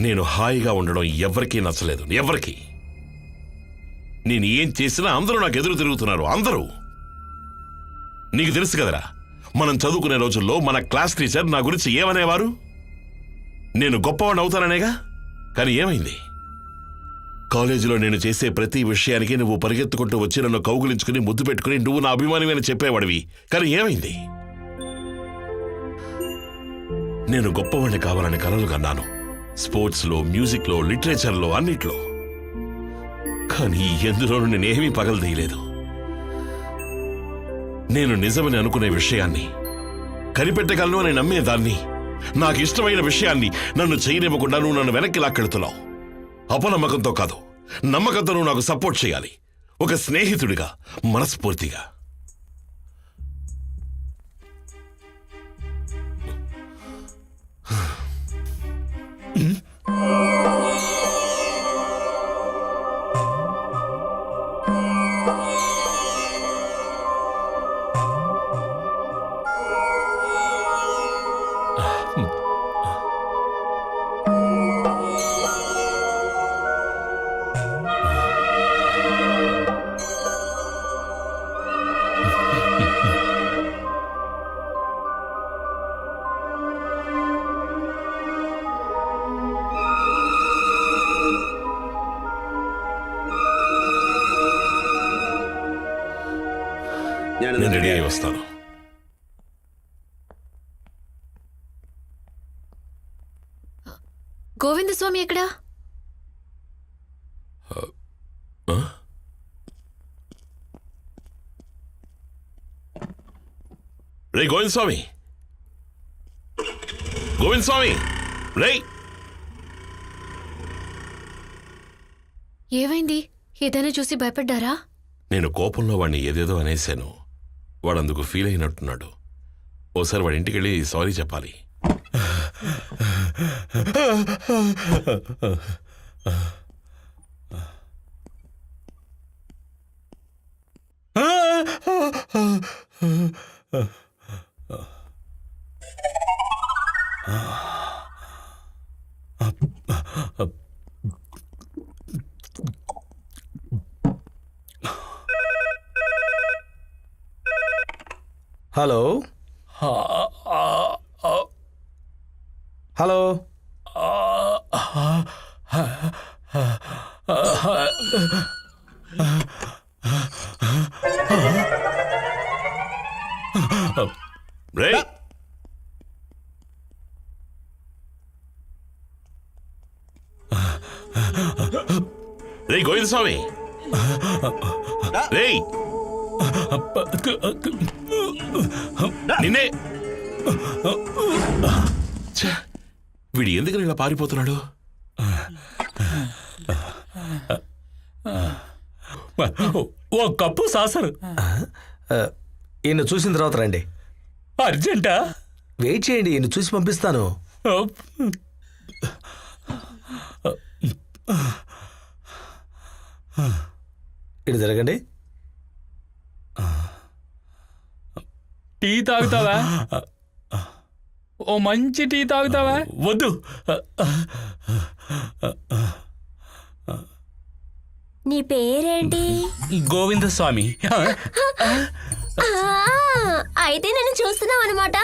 నేను హాయిగా ఉండడం ఎవరికీ నచ్చలేదు, ఎవరికి. నేను ఏం చేసినా అందరూ నాకు ఎదురు తిరుగుతున్నారు, అందరూ. నీకు తెలుసు కదరా, మనం చదువుకునే రోజుల్లో మన క్లాస్ టీచర్ నా గురించి ఏమనేవారు? నేను గొప్పవాడిని అవుతాననేగా. కానీ ఏమైంది? కాలేజీలో నేను చేసే ప్రతి విషయానికి నువ్వు పరిగెత్తుకుంటూ వచ్చి నన్ను కౌగులించుకుని ముద్దు పెట్టుకుని నువ్వు నా అభిమానివని చెప్పేవాడివి. కానీ ఏమైంది? నేను గొప్పవాడిని కావాలని కలలు కన్నాను, స్పోర్ట్స్లో, మ్యూజిక్లో, లిటరేచర్లో, అన్నిట్లో. కానీ ఎందులోనూ నేనేమీ పగలదీయలేదు. నేను నిజమని అనుకునే విషయాన్ని, కనిపెట్టగలను అని నమ్మేదాన్ని, నాకు ఇష్టమైన విషయాన్ని నన్ను చేయనివ్వకుండా నువ్వు నన్ను వెనక్కి లాక్కెళ్తున్నావు. అపనమ్మకంతో కాదు, నమ్మకంతో నువ్వు నాకు సపోర్ట్ చేయాలి, ఒక స్నేహితుడిగా, మనస్ఫూర్తిగా. నేను రెడీ అయి వస్తాను. గోవిందస్వామి ఎక్కడా? రే గోవిందస్వామి, గోవిందస్వామి, రే. ఏమైంది? ఏదైనా చూసి భయపడ్డారా? నేను కోపంలో వాడిని ఏదేదో అనేశాను. వాడందుకు ఫీల్ అయినట్టున్నాడు. ఓసారి వాడి ఇంటికి వెళ్ళి సారీ చెప్పాలి. హలో హలో, రే రే గోవిందస్వామి, రే నిన్నే. వీడు ఎందుకు ఇలా పారిపోతున్నాడు? ఓ కప్పు సాసరు. ఈయన చూసిన తర్వాత రండి. అర్జెంటా? వెయిట్ చేయండి, ఈయన చూసి పంపిస్తాను. ఇటు జరగండి. టీ తాగుతావా? ఓ మంచి టీ తాగుతావా? వద్దు. నీ పేరేంటి? గోవిందస్వామి. అయితే నన్ను చూస్తున్నావు అనమాట.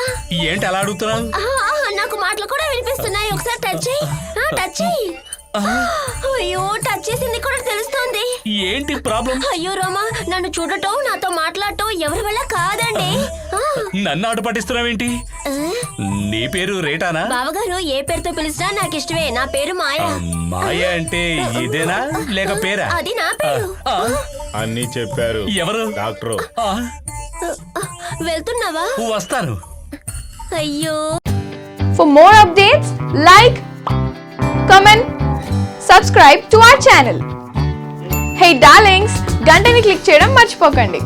ఏంటి అలా అడుగుతున్నావు? నాకు మాటలు కూడా వినిపిస్తున్నాయి. ఒకసారి టచ్ చేయి. టచ్ చేయి. అయ్యో, టచ్ చేసింది కూడా తెలుస్తోంది. ఏంటి ప్రాబ్లం? అయ్యో రోమా, నన్ను చూడటం, నాతో మాట్లాడటం ఎవరి వల్ల కాదండి. నన్ను ఆట పట్టిస్తున్నావేంటి? నీ పేరు రేటానా? బావగారు ఏ పేరుతో పిలిచినా నాకు ఇష్టమే. నా పేరు మాయ. మాయ అంటే ఇదేనా లేక పేరా? అది నా పేరు. అన్నీ చెప్పారు. ఎవరు? డాక్టరు. వెళ్తున్నావా? వస్తాను. అయ్యో. For more updates, like, comment, subscribe to our channel. Hey darlings, గంటని click చేయడం మర్చిపోకండి.